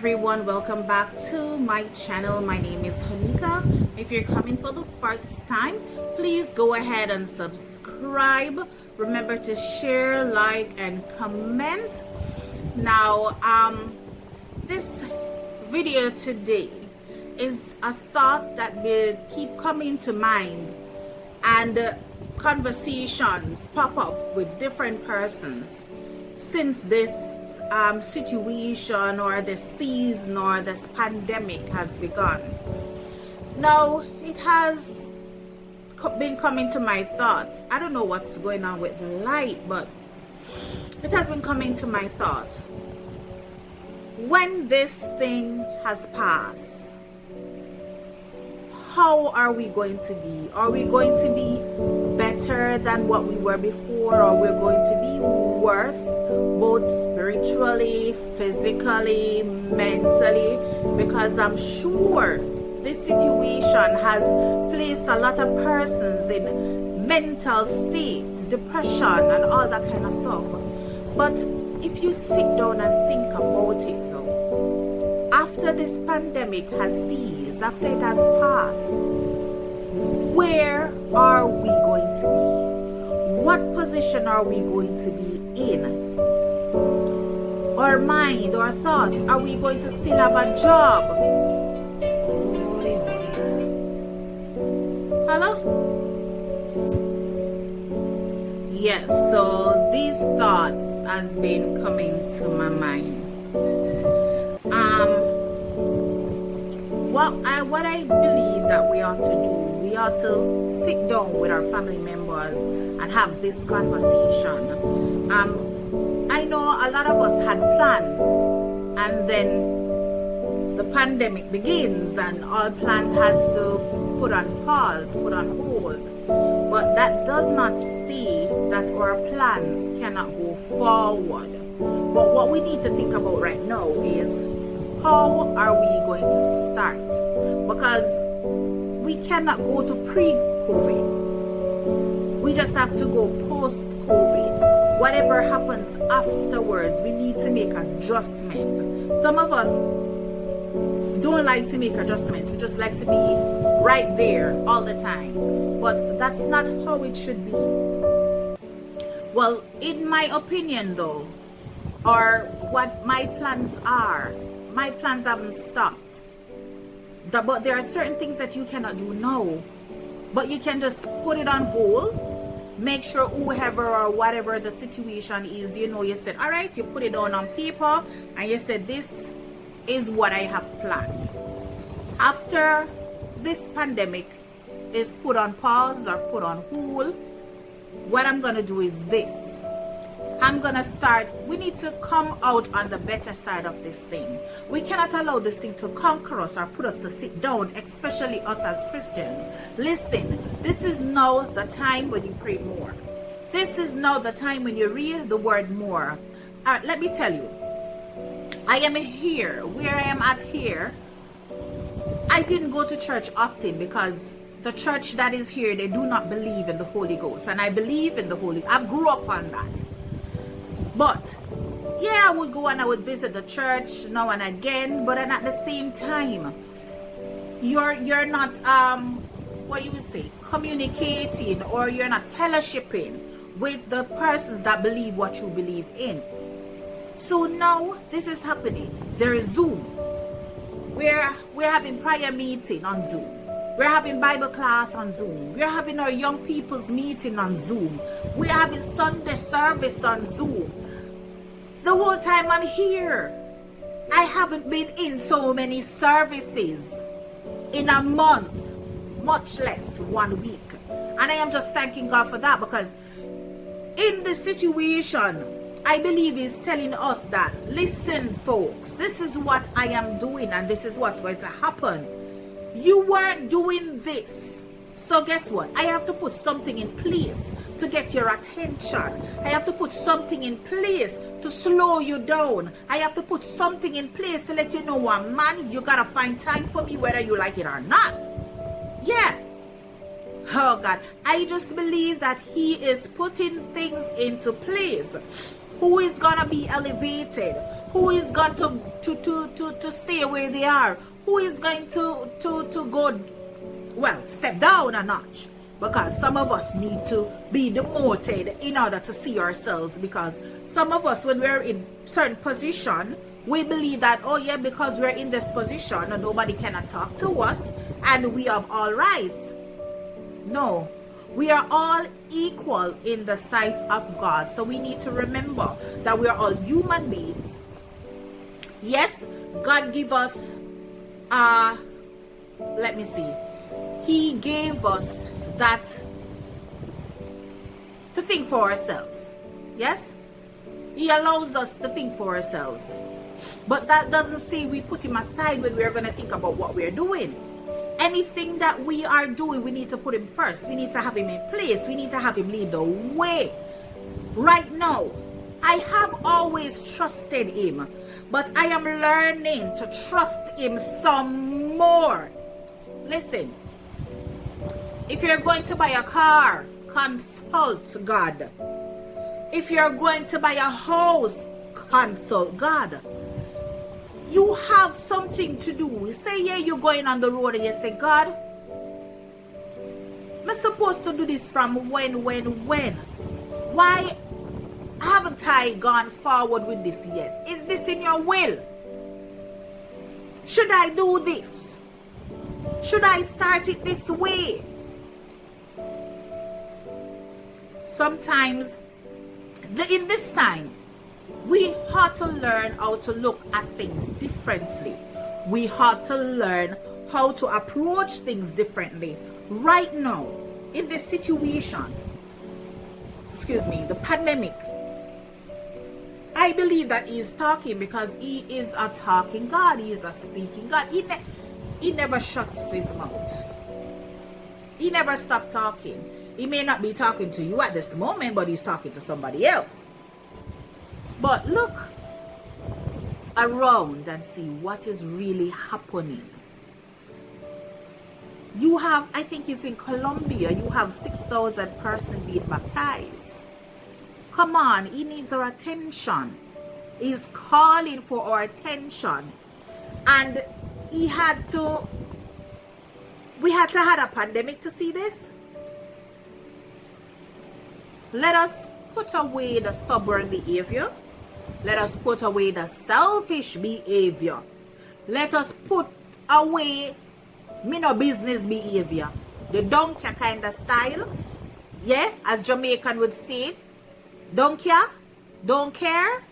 everyone, welcome back to my channel. My name is Honeika. If you're coming for the first time, please go ahead and subscribe. Remember to share, like, and comment. Now, this video today is a thought that will keep coming to mind, and conversations pop up with different persons since this situation or this season or this pandemic has begun. Now, it has been coming to my thoughts. I don't know what's going on with the light, but it has been coming to my thoughts. When this thing has passed, how are we going to be? Are we going to be better than what we were before, or we're going to be worse, both spiritually, physically, mentally? Because I'm sure this situation has placed a lot of persons in mental states, depression, and all that kind of stuff. But if you sit down and think about it though, after this pandemic has ceased, after it has passed, where are we going to be? What position are we going to be in? Our mind, our thoughts, are we going to still have a job? Hello? Yes, so these thoughts has been coming to my mind. What I believe that we ought to do, we ought to sit down with our family members and have this conversation. I know a lot of us had plans, and then the pandemic begins and all plans has to put on pause, put on hold. But that does not say that our plans cannot go forward. But what we need to think about right now is, how are we going to start? Because we cannot go to pre-COVID. We just have to go post-COVID. Whatever happens afterwards, we need to make adjustment. Some of us don't like to make adjustments. We just like to be right there all the time. But that's not how it should be. Well, in my opinion though, or what my plans are, my plans haven't stopped. But there are certain things that you cannot do now. But you can just put it on hold. Make sure whoever or whatever the situation is, you said, all right, you put it down on paper and you said, this is what I have planned. After this pandemic is put on pause or put on hold, what I'm going to do is this. I'm going to start, we need to come out on the better side of this thing. We cannot allow this thing to conquer us or put us to sit down, especially us as Christians. Listen, this is now the time when you pray more. This is now the time when you read the word more. Let me tell you, I am here, where I am at here. I didn't go to church often because the church that is here, they do not believe in the Holy Ghost. And I believe in the Holy Ghost. I grew up on that. But yeah, I would go and I would visit the church now and again, but then at the same time, you're not what you would say, communicating, or you're not fellowshipping with the persons that believe what you believe in. So now this is happening. There is Zoom. We're having prayer meeting on Zoom. We're having Bible class on Zoom. We're having our young people's meeting on Zoom. We're having Sunday service on Zoom. The whole time I'm here, I haven't been in so many services in a month, much less 1 week. And I am just thanking God for that, because in this situation, I believe He's telling us that, listen folks, this is what I am doing and this is what's going to happen. You weren't doing this. So guess what? I have to put something in place to get your attention. I have to put something in place to slow you down. I have to put something in place to let you know, man, you gotta find time for me whether you like it or not. Yeah. Oh God, I just believe that He is putting things into place. Who is gonna be elevated? Who is going to stay where they are? Who is going to go, well, step down a notch? Because some of us need to be demoted in order to see ourselves. Because some of us, when we're in certain position, we believe that, oh yeah, because we're in this position and nobody cannot talk to us and we have all rights. No, we are all equal in the sight of God. So we need to remember that we are all human beings. Yes, God gave us, let me see. He gave us that to think for ourselves. Yes? He allows us to think for ourselves. But that doesn't say we put him aside when we're going to think about what we're doing. Anything that we are doing, we need to put him first. We need to have him in place. We need to have him lead the way. Right now, I have always trusted him, but I am learning to trust him some more. Listen, if you're going to buy a car, consult God. If you're going to buy a house, consult God. You have something to do. You say, yeah, you're going on the road and you say, God, I'm supposed to do this from when? Why haven't I gone forward with this yet? Is this in your will? Should I do this? Should I start it this way? Sometimes, in this time, we have to learn how to look at things differently. We have to learn how to approach things differently. Right now, in this situation, the pandemic, I believe that he is talking because he is a talking God. He is a speaking God. He never shuts his mouth. He never stopped talking. He may not be talking to you at this moment, but he's talking to somebody else. But look around and see what is really happening. You have, I think it's in Colombia, you have 6,000 persons being baptized. Come on, he needs our attention. He's calling for our attention. And we had to have a pandemic to see this. Let us put away the stubborn behavior. Let us put away the selfish behavior. Let us put away me no business behavior. The donkey kind of style. Yeah, as Jamaican would say it. Donkey, don't care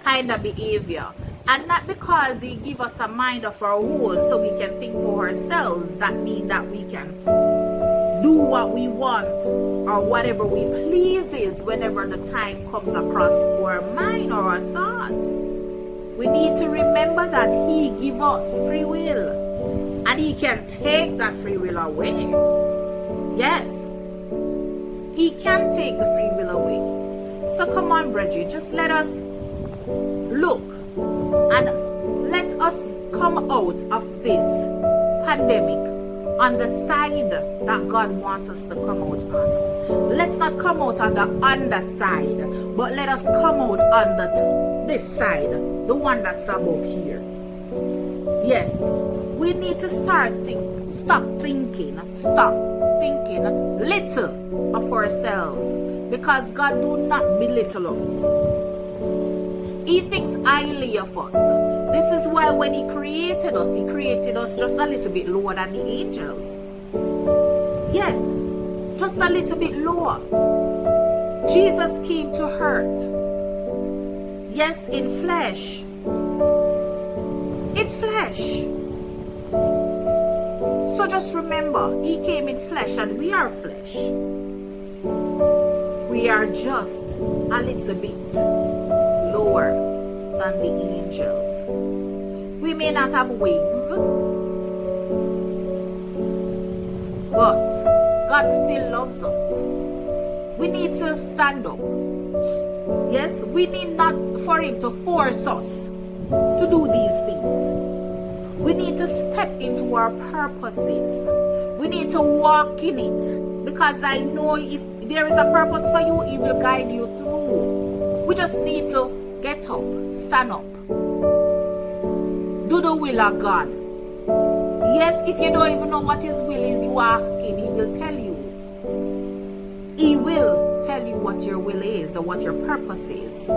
kind of behavior. And not because he give us a mind of our own so we can think for ourselves. That means that we can do what we want or whatever we pleases whenever the time comes across our mind or our thoughts. We need to remember that he give us free will and he can take that free will away. Yes, he can take the free will away. So come on, brethren, just let us look and let us come out of this pandemic on the side that God wants us to come out on. Let's not come out on the underside, but let us come out on this side, the one that's above here. Yes, we need to stop thinking little of ourselves, because God do not belittle us. He thinks highly of us. This is why when he created us just a little bit lower than the angels. Yes, just a little bit lower. Jesus came to earth. Yes, in flesh. In flesh. So just remember, he came in flesh and we are flesh. We are just a little bit lower than the angels. We may not have wings, but God still loves us. We need to stand up. Yes, we need not for him to force us to do these things. We need to step into our purposes. We need to walk in it, because I know if there is a purpose for you, it will guide you through. We just need to Get up, stand up. Do the will of God. Yes, if you don't even know what his will is, you ask him, he will tell you. He will tell you what your will is or what your purpose is.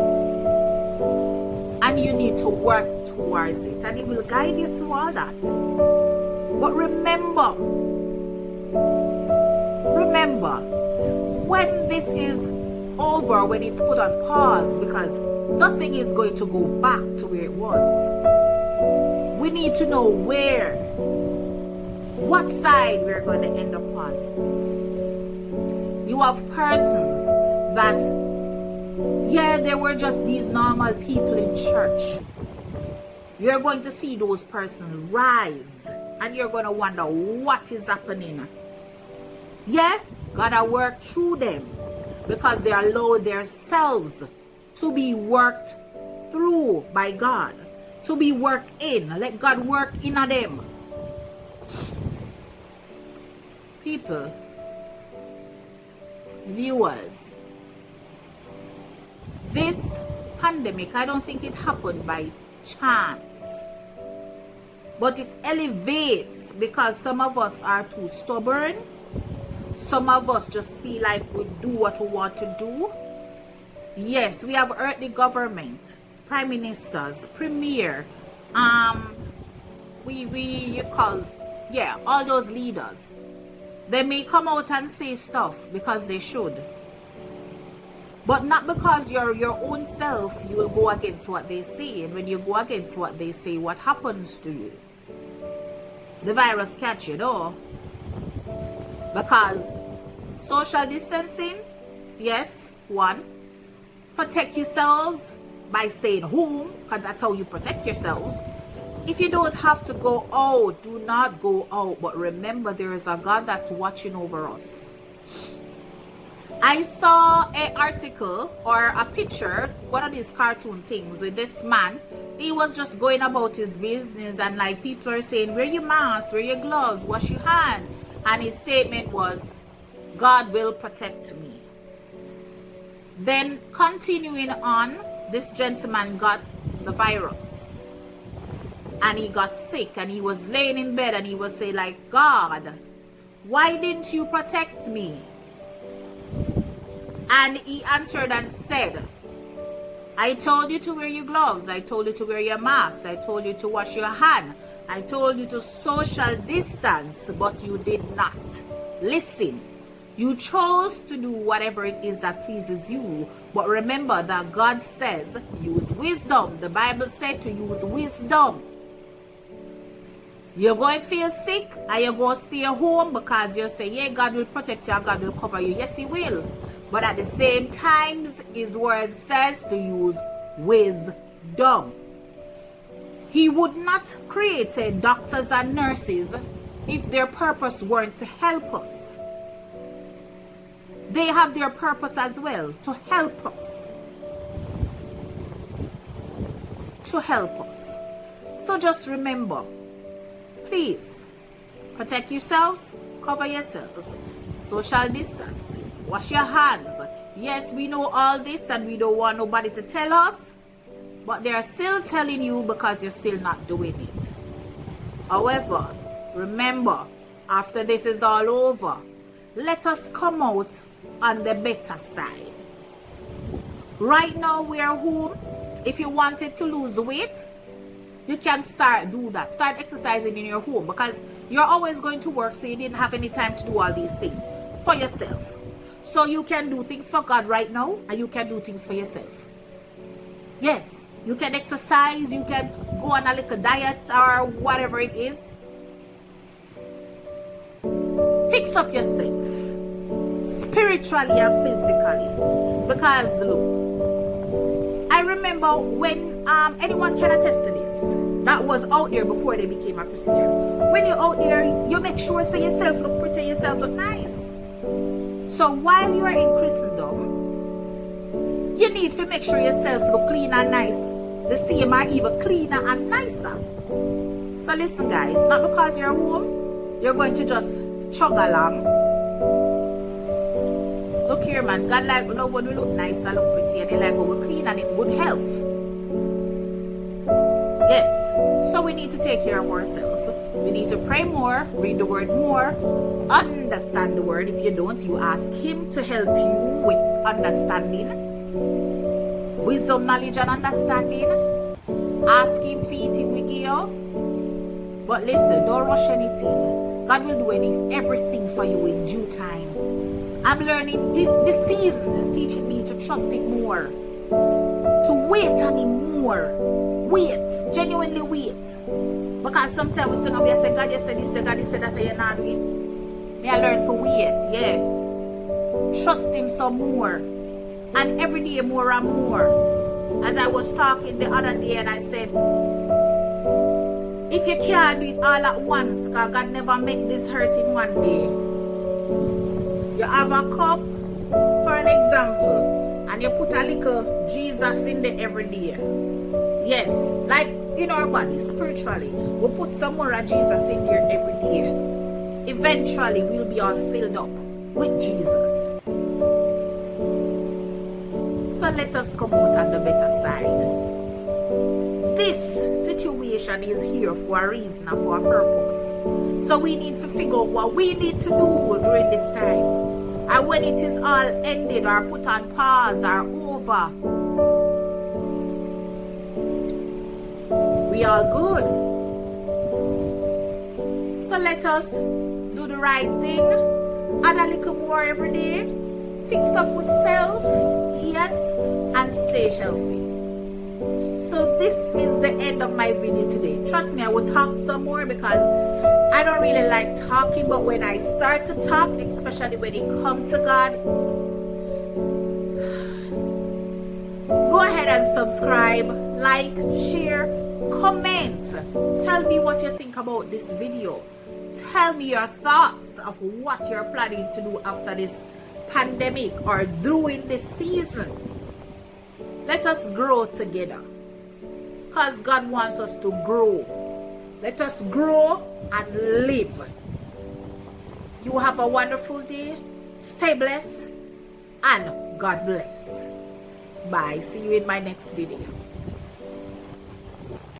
And you need to work towards it. And he will guide you through all that. But remember, when this is over, when it's put on pause, because nothing is going to go back to where it was. We need to know what side we're going to end up on. You have persons that, they were just these normal people in church. You're going to see those persons rise, and you're going to wonder what is happening. God will work through them because they allow themselves to be worked through by God, to be worked in. Let God work in them. People, viewers, this pandemic, I don't think it happened by chance, but it elevates because some of us are too stubborn. Some of us just feel like we do what we want to do. Yes, we have earthly government, prime ministers, premier, all those leaders. They may come out and say stuff because they should. But not because you're your own self, you will go against what they say. And when you go against what they say, what happens to you? The virus catch you, though. Because social distancing, yes, one. Protect yourselves by staying home, because that's how you protect yourselves. If you don't have to go out, do not go out. But remember, there is a God that's watching over us. I saw an article or a picture, one of these cartoon things with this man. He was just going about his business, and like people are saying, wear your mask, wear your gloves, wash your hands. And his statement was, God will protect me. Then continuing on, this gentleman got the virus. And he got sick, and he was laying in bed, and he was saying like, God, why didn't you protect me? And he answered and said, I told you to wear your gloves. I told you to wear your mask. I told you to wash your hand. I told you to social distance, but you did not listen. You chose to do whatever it is that pleases you. But remember that God says, use wisdom. The Bible said to use wisdom. You're going to feel sick, and you're going to stay home because you say, yeah, God will protect you and God will cover you. Yes, he will. But at the same time, his word says to use wisdom. He would not create doctors and nurses if their purpose weren't to help us. They have their purpose as well, to help us. To help us. So just remember, please, protect yourselves, cover yourselves, social distancing, wash your hands. Yes, we know all this and we don't want nobody to tell us, but they are still telling you because you're still not doing it. However, remember, after this is all over, let us come out on the better side. Right now we are home. If you wanted to lose weight, you can do that. Start exercising in your home, because you're always going to work, so you didn't have any time to do all these things for yourself. So you can do things for God right now, and you can do things for yourself. Yes, you can exercise, you can go on a little diet or whatever it is. Fix up yourself, spiritually and physically. Because look, I remember when anyone can attest to this, that was out there before they became a Christian. When you're out there, you make sure so yourself look pretty, yourself look nice. So while you are in Christendom, you need to make sure yourself look clean and nice, the same or even cleaner and nicer. So listen guys, not because you're home, you're going to just chug along. Look here man, God like love when we look nice and look pretty, and he like when we're clean and in good health. Yes. So we need to take care of ourselves. We need to pray more, read the word more, understand the word. If you don't, you ask him to help you with understanding. Wisdom, knowledge, and understanding. Ask him, feed him with you. But listen, don't rush anything. God will do everything for you in due time. I'm learning this season is teaching me to trust him more. To wait on him more. Wait. Genuinely wait. Because sometimes we say, God, you said this, God, you said that, you're not doing. May I learn to wait, yeah. Trust him some more. And every day more and more. As I was talking the other day and I said, if you can't do it all at once, because God never make this hurt in one day. You have a cup, for an example, and you put a little Jesus in there every day. Yes, like in our body, spiritually, we put some more of Jesus in there every day. Eventually, we'll be all filled up with Jesus. So let us come out on the better side. This situation is here for a reason and for a purpose. So we need to figure out what we need to do during this time. And when it is all ended or put on pause or over, we are good. So let us do the right thing. Add a little more every day. Fix up with self, yes, and stay healthy. So this is the end of my video today. Trust me, I will talk some more because I don't really like talking, but when I start to talk, especially when it comes to God, go ahead and subscribe, like, share, comment. Tell me what you think about this video. Tell me your thoughts of what you're planning to do after this pandemic or during this season. Let us grow together. Because God wants us to grow. Let us grow and live. You have a wonderful day. Stay blessed. And God bless. Bye. See you in my next video.